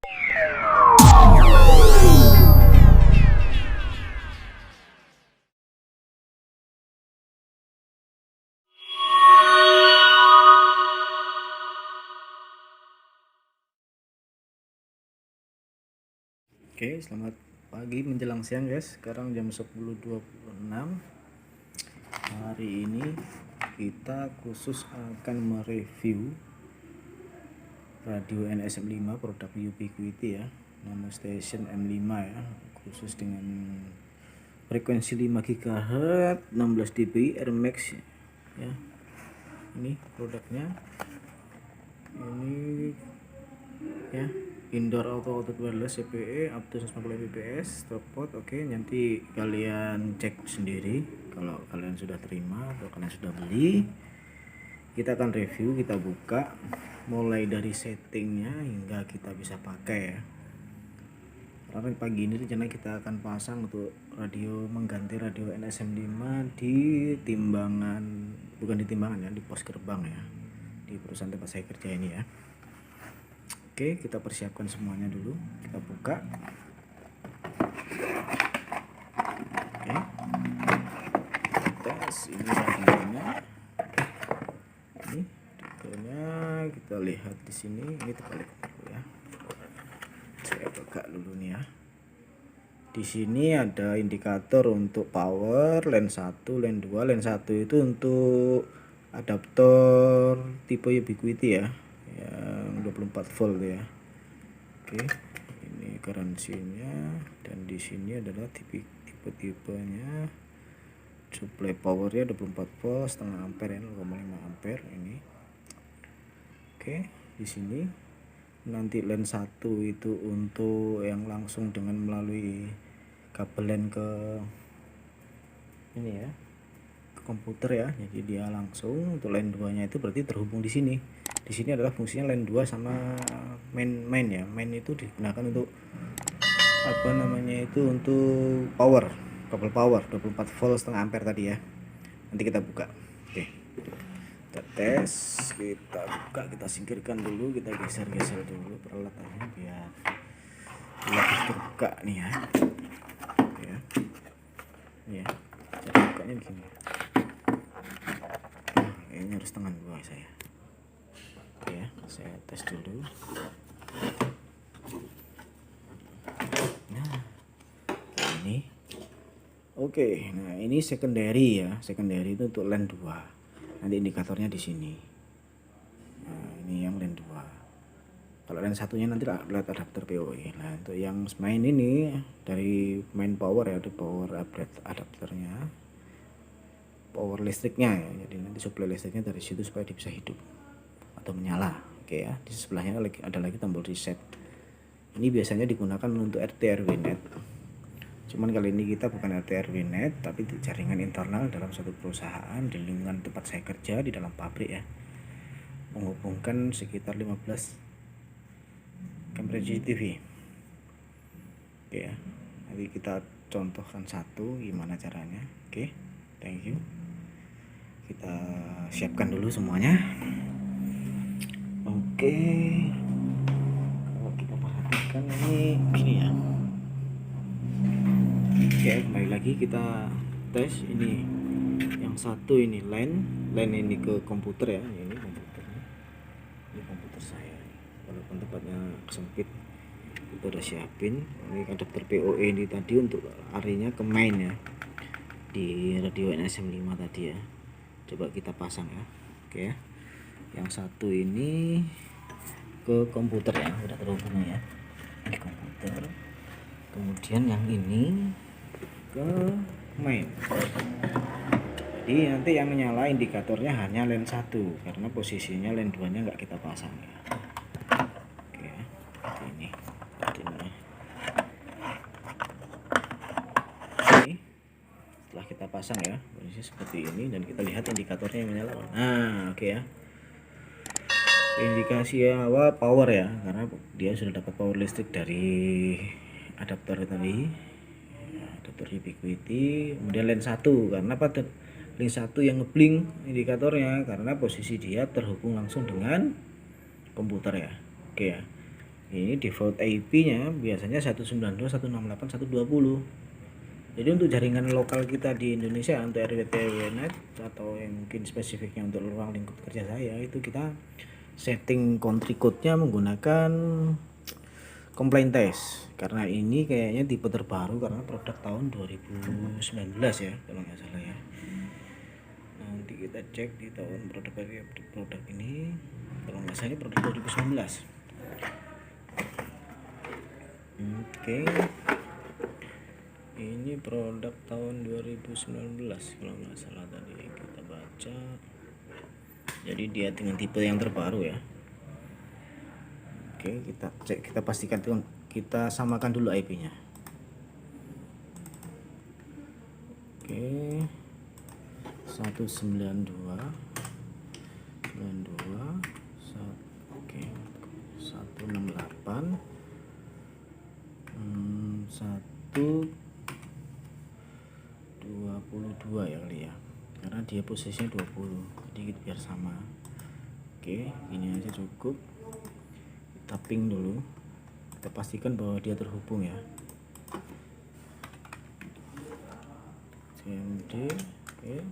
Oke, selamat pagi menjelang siang guys. Sekarang jam 10.26. Hari ini kita khusus akan mereview radio NSM5 produk Ubiquiti ya, Nano Station M5 ya, khusus dengan frekuensi 5 GHz 16 dBi Air Max ya. Ini produknya. Ini ya, indoor auto wireless CPE up to 150 fps teleport. Oke, nanti kalian cek sendiri kalau kalian sudah terima atau kalian sudah beli. Kita akan review, kita buka mulai dari settingnya hingga kita bisa pakai ya. Karena pagi ini rencana kita akan pasang untuk radio, mengganti radio NSM5 di timbangan, bukan di timbangan ya, di pos gerbang ya, di perusahaan tempat saya kerja ini ya. Oke, kita persiapkan semuanya dulu. Kita buka. Oke. Tes ini radionya. Ini radionya kita lihat di sini. Ini terbalik dulu ya. Saya buka dulu nih ya. Di sini ada indikator untuk power, line 1, line 2. Line 1 itu untuk adaptor tipe Ubiquiti ya, yang 24 volt ya. Oke, ini garansinya, dan di sini adalah tipe-tipenya. Supply powernya 24 volt setengah ampere ya, 0,5 ampere ini. Oke, di sini nanti line 1 itu untuk yang langsung dengan melalui kabel LAN ke ini ya, ke komputer ya. Jadi dia langsung. Untuk line 2 nya itu berarti terhubung di sini. Di sini adalah fungsinya line 2 sama main ya. Main itu digunakan untuk apa namanya itu, untuk power, kabel power 24 volt setengah ampere tadi ya. Nanti kita buka. Oke, kita tes, kita buka, kita singkirkan dulu, kita geser-geser dulu peralatannya biar lebih terbuka nih ya. Oke ya. Ini ya, cara bukanya begini. Ini harus tangan bawah saya. Oke ya, saya tes dulu. Nah, ini oke. Nah, ini secondary ya. Secondary itu untuk line 2. Nanti indikatornya di sini. Nah, ini yang line 2. Kalau line satunya nanti lihat adapter PoE. Nah, untuk yang main ini dari main power ya, ada power upgrade adapternya, power listriknya ya. Jadi nanti suplai listriknya dari situ supaya dia bisa hidup atau menyala. Oke ya. Di sebelahnya ada lagi tombol reset. Ini biasanya digunakan untuk RT RW net. Cuman kali ini kita bukan RT RW net, tapi jaringan internal dalam satu perusahaan di lingkungan tempat saya kerja di dalam pabrik ya. Menghubungkan sekitar 15 kamera CCTV. Oke ya. Nanti kita contohkan satu gimana caranya. Oke, thank you. Kita siapkan dulu semuanya. Oke, kalau kita perhatikan ini gini ya. Oke, kembali lagi kita tes. Ini yang satu, ini line ini ke komputer ya. Ini komputernya, ini komputer saya. Walaupun tempatnya sempit, kita udah siapin. Ini adapter PoE ini tadi untuk arenya ke main ya, di radio NSM5 tadi ya. Coba kita pasang ya. Oke ya. Yang satu ini ke komputer ya, udah terhubung ya, ini komputer. Kemudian yang ini ke main. Jadi nanti yang menyala indikatornya hanya line 1 karena posisinya line 2 nya nggak kita pasang ya. Oke ya, seperti ini. Setelah kita pasang ya, posisi seperti ini, dan kita lihat indikatornya yang menyala. Nah, oke ya. Indikasi awal power ya, karena dia sudah dapat power listrik dari adapter tadi, adapter Ubiquiti. Kemudian line 1, karena pada line 1 yang ngeblink indikatornya karena posisi dia terhubung langsung dengan komputer ya. Oke ya. Ini default IP-nya biasanya 192.168.120. Jadi untuk jaringan lokal kita di Indonesia untuk RWTWNet atau yang mungkin spesifiknya untuk ruang lingkup kerja saya, itu kita setting country code-nya menggunakan complaint test, karena ini kayaknya tipe terbaru karena produk tahun 2019 ya kalau nggak salah ya. Nanti kita cek di tahun produk ini, kalau nggak salah ini produk 2019. Oke, ini produk tahun 2019 kalau nggak salah tadi kita baca. Jadi dia dengan tipe yang terbaru ya. Oke, kita cek, kita pastikan tuh, kita samakan dulu IP-nya. Oke, 192 oke, 168 122 ya kali ya, karena dia posisinya 20, jadi biar sama. Oke, ini aja cukup. Kita ping dulu, kita pastikan bahwa dia terhubung ya. CMD, oke,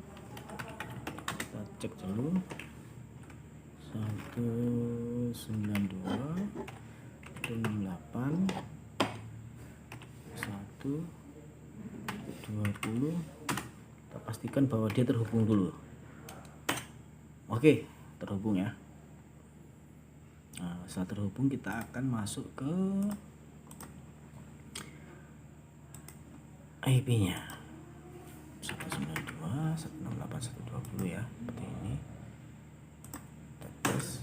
kita cek dulu. 192 168 120, kita pastikan bahwa dia terhubung dulu. Oke, terhubung ya. Nah, setelah terhubung kita akan masuk ke IP-nya 192.168.120 ya, seperti ini. Kita tes.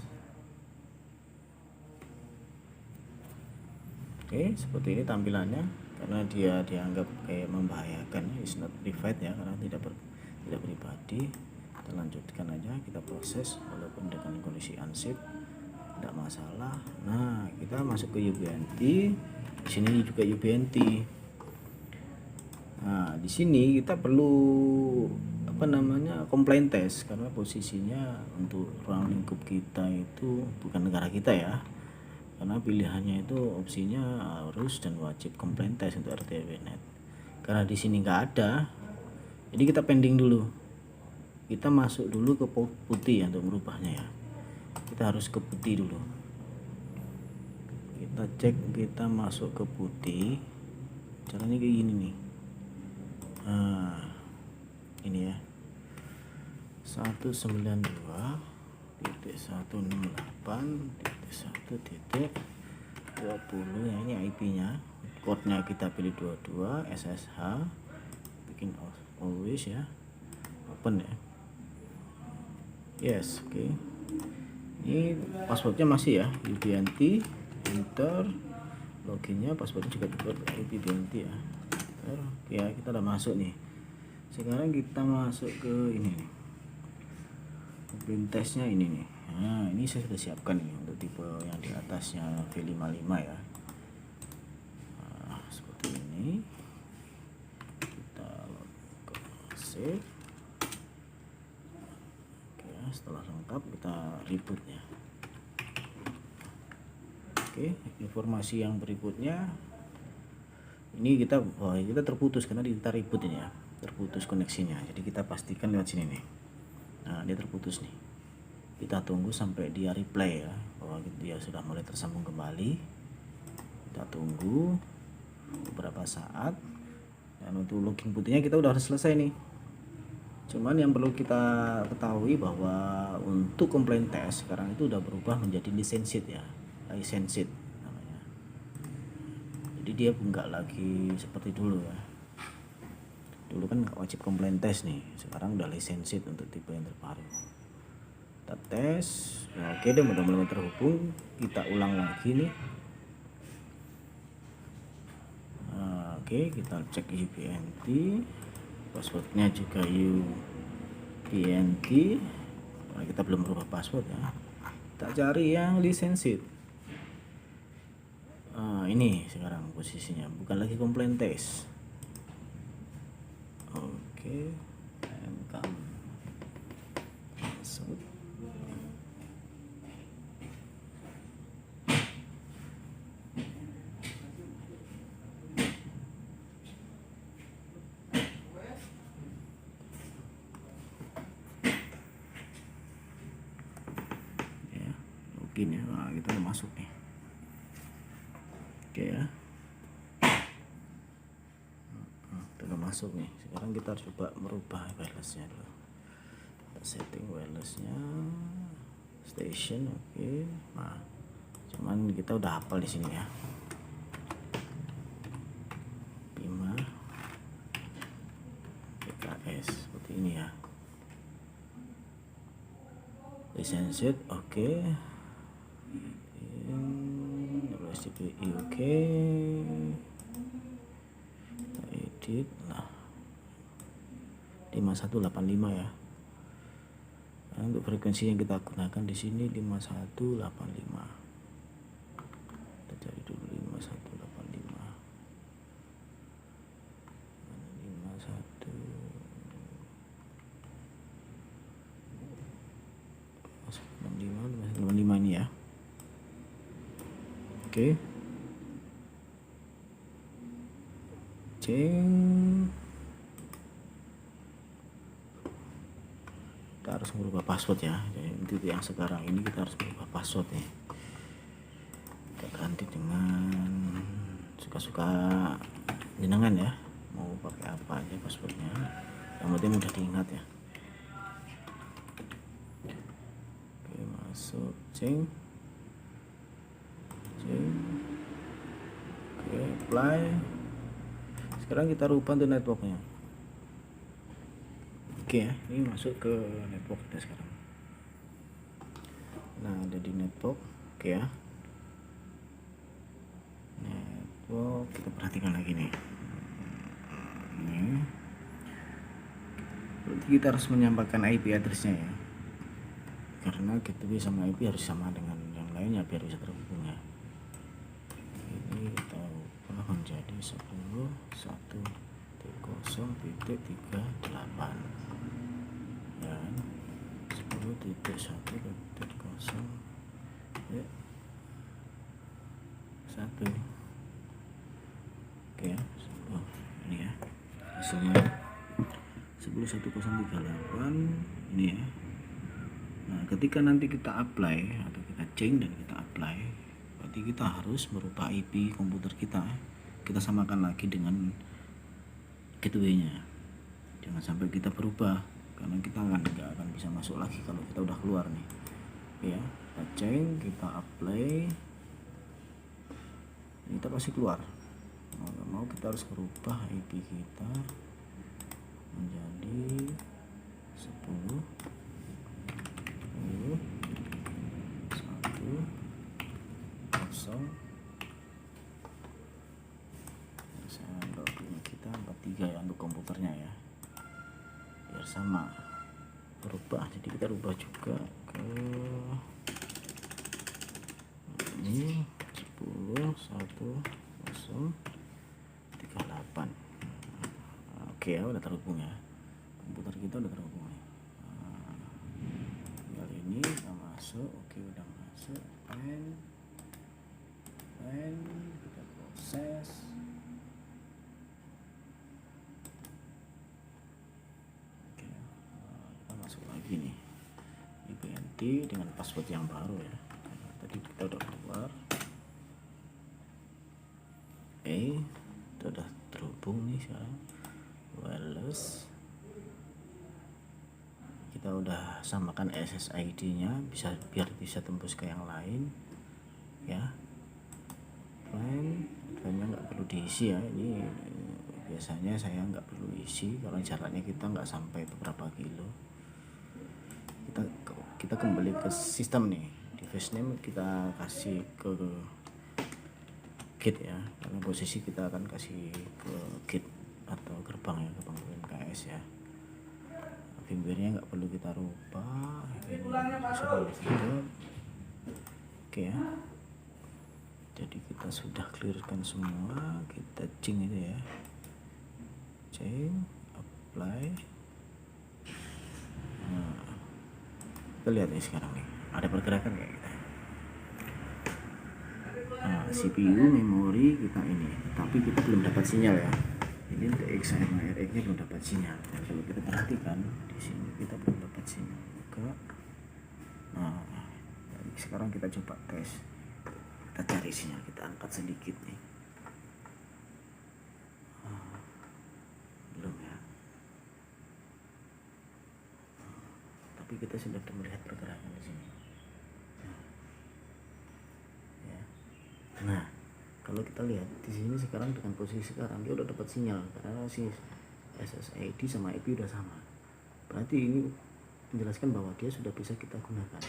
Oke, seperti ini tampilannya. Karena dia dianggap kayak membahayakan, is not private ya, karena tidak pribadi. Kita lanjutkan aja, kita proses walaupun dengan kondisi unsafe, tidak masalah. Nah, kita masuk ke UBNT. Di sini juga UBNT. Nah, di sini kita perlu complaint test, karena posisinya untuk ruang lingkup kita itu bukan negara kita ya. Karena pilihannya itu opsinya harus dan wajib complaint test untuk RTWNet. Karena di sini nggak ada, jadi kita pending dulu. Kita masuk dulu ke putih ya untuk merubahnya ya. Kita harus ke putih dulu. Kita cek, kita masuk ke putih. Caranya kayak gini nih. Nah, ini ya. 192.168.1.20 ya, ini IP-nya. Code-nya kita pilih 22 SSH, bikin always ya, open ya. Yes, oke. Ini passwordnya masih ya, UBNT, enter. Loginnya, passwordnya juga UBNT ya. Ya, kita udah masuk nih. Sekarang kita masuk ke ini nih, testnya ini nih. Nah, ini saya sudah siapkan nih untuk tipe yang di atasnya V55 ya. Nah, seperti ini. Kita ke save. Oke, setelah lengkap kita rebootnya. Oke, informasi yang berikutnya ini kita terputus karena kita reboot ini ya, terputus koneksinya. Jadi kita pastikan lewat sini nih. Nah, dia terputus nih. Kita tunggu sampai dia reply ya, bahwa dia sudah mulai tersambung kembali. Kita tunggu beberapa saat. Dan untuk login putihnya kita udah selesai nih. Cuman yang perlu kita ketahui bahwa untuk complaint test sekarang itu udah berubah menjadi licensed ya, licensed namanya. Jadi dia enggak lagi seperti dulu ya. Dulu kan wajib complaint test nih, sekarang udah licensed untuk tipe yang terbaru. Kita tes. Nah, oke deh, mudah-mudahan terhubung. Kita ulang lagi nih. Nah, oke, kita cek UBNT, passwordnya juga UBNT. Nah, kita belum berubah password ya. Kita cari yang licensed. Ini sekarang posisinya bukan lagi complaint test. Oke, login ya. Nah, kita udah masuk nih. Oke ya. Kita udah masuk nih. Sekarang kita harus coba merubah wirelessnya dulu. Kita setting wirelessnya station, oke. Nah, cuman kita udah hafal di sini ya. 5 PKS seperti ini ya. License oke. WSDPI oke. Edit nah 5185 ya. Nah, untuk frekuensi yang kita gunakan di sini 5185. Kita cari dulu 5185. 5185 ini ya. Oke. Ceng. Kita harus merubah password ya. Jadi untuk yang sekarang ini kita harus merubah password ya. Kita ganti dengan suka-suka jenengan ya. Mau pakai apa aja passwordnya. Yang penting mudah diingat ya. Oke, masuk ceng. Oke, apply. Sekarang kita rubah untuk networknya. Oke ya, ini masuk ke network kita sekarang. Nah, ada di network. Oke ya. Network kita perhatikan lagi nih. Ini. Berarti kita harus menyampaikan IP addressnya ya. Karena gateway sama IP harus sama dengan yang lainnya biar bisa terhubung ya. Ini kita ubah menjadi 10.1.0.38 ya, 10.1.0.1. Oke ya. Oh, ini ya hasilnya 10.1.0.38 ini ya. Nah, ketika nanti kita apply atau kita change dan kita apply, berarti kita harus merubah IP komputer kita. Kita samakan lagi dengan gateway-nya. Jangan sampai kita berubah, karena kita nggak akan bisa masuk lagi kalau kita udah keluar nih. Ya, kita change, kita apply, kita pasti keluar. Mau nggak mau kita harus merubah IP kita menjadi 10. 43 ya untuk komputernya ya, biar sama berubah. Jadi kita rubah juga ke ini 10.1.0.38. Oke ya, udah terhubung ya, komputer kita udah terhubung nih. Tinggal ini kita masuk. Oke, udah masuk. Kita proses. Oke, kita masuk lagi nih, ini ganti dengan password yang baru ya. Tadi kita udah keluar. Oke, kita udah terhubung nih sekarang wireless. Kita udah samakan SSID nya bisa biar bisa tembus ke yang lain ya. Filenya nggak perlu diisi ya, ini biasanya saya nggak perlu isi kalau jaraknya kita nggak sampai beberapa kilo. Kita kembali ke sistem nih, device name kita kasih ke gate ya, karena posisi kita akan kasih ke gate atau gerbang ya, gerbang UMKS ya. Firmware-nya nggak perlu kita rubah, ini oke ya. Jadi kita sudah clearkan semua, kita cing itu ya, cing, apply. Nah, kita lihat nih sekarang nih, ada pergerakan kayak gitu. Nah, CPU, memori kita ini, tapi kita belum dapat sinyal ya. Ini untuk X sama RX nya belum dapat sinyal. Dan kalau kita perhatikan di sini kita belum dapat sinyal juga. Nah, sekarang kita coba tes, kita cari sinyal, kita angkat sedikit nih. Belum ya, tapi kita sudah melihat pergerakan di sini ya. Nah, kalau kita lihat di sini sekarang dengan posisi sekarang dia udah dapat sinyal karena si SSID sama IP udah sama. Berarti ini menjelaskan bahwa dia sudah bisa kita gunakan.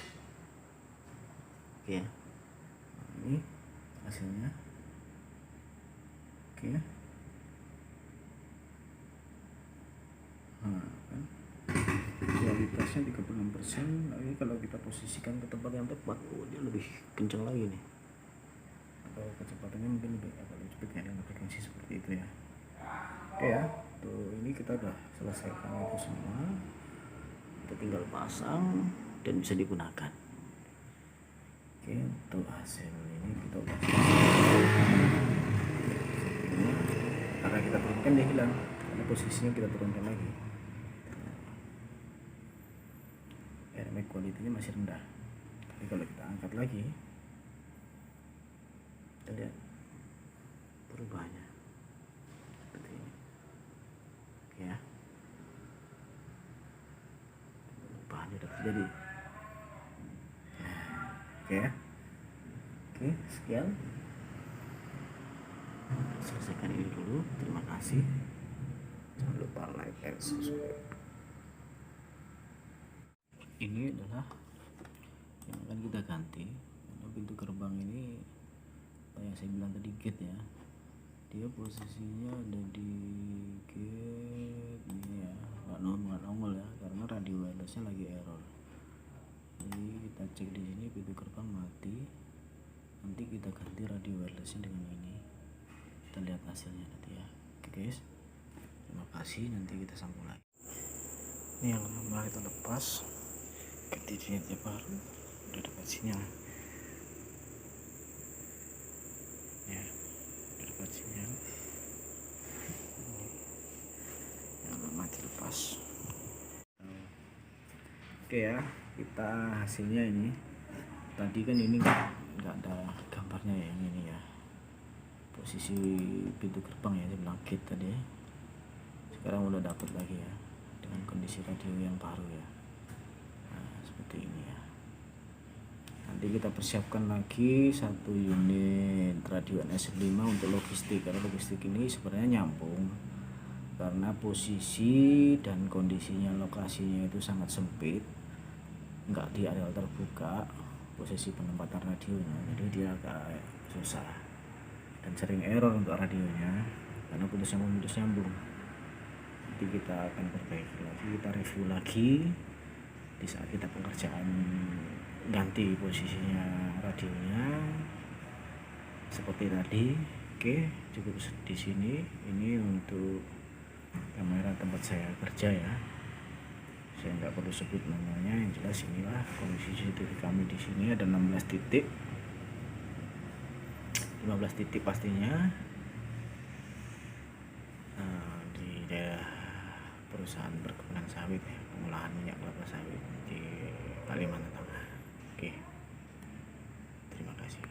Oke ya. Nah, ini hasilnya. Oke ya. Nah, kan kualitasnya 36%. Nah, ini kalau kita posisikan ke tempat yang tepat, dia lebih kencang lagi nih. Atau kecepatannya mungkin lebih agak lebih cepat ya, dengan frekuensi seperti itu ya. Oke ya, tuh ini kita udah selesaikan itu semua. Kita tinggal pasang dan bisa digunakan. Oke, untuk hasil ini kita udah karena kita turunkan dia hilang, karena posisinya kita turunkan lagi. Airmac quality-nya masih rendah. Tapi kalau kita angkat lagi, kita lihat perubahannya seperti ini. Oke ya, perubahannya sudah terjadi. Oke ya. Oke, sekian. Selesaikan ini dulu. Terima kasih. Jangan lupa like and subscribe. Ini adalah yang akan kita ganti karena pintu gerbang ini kayak saya bilang tadi gate ya, dia posisinya ada di gate ini ya, nggak nongol ya karena radio wirelessnya lagi error. Jadi kita cek di sini pintu gerbang mati, nanti kita ganti radio wirelessnya dengan ini, kita lihat hasilnya nanti ya. Oke guys, terima kasih, nanti kita sambung lagi. Ini yang lama kita lepas, ganti unitnya baru, udah dapat sinyal ya, udah dapat sinyal. Ini yang lama dilepas. Oke ya, kita hasilnya ini tadi kan ini nggak ada gambarnya ya, yang ini ya, posisi pintu gerbang ya, saya bilang gate tadi. Sekarang udah dapat lagi ya dengan kondisi radio yang baru ya. Nah, seperti ini ya. Nanti kita persiapkan lagi satu unit radio NS5 untuk logistik, karena logistik ini sebenarnya nyambung karena posisi dan kondisinya, lokasinya itu sangat sempit, nggak di area terbuka posisi penempatan radionya, jadi dia agak susah dan sering error untuk radionya karena putus nyambung. Nanti kita akan perbaiki lagi, kita review lagi di saat kita pengerjaan ganti posisinya radionya seperti tadi. Oke, cukup di sini. Ini untuk kamera tempat saya kerja ya, saya nggak perlu sebut namanya, yang jelas inilah kondisi CCTV kami di sini. Ada 15 titik pastinya di daerah perusahaan perkebunan sawit ya, pengolahan minyak kelapa sawit di Kalimantan Tengah. Oke, terima kasih.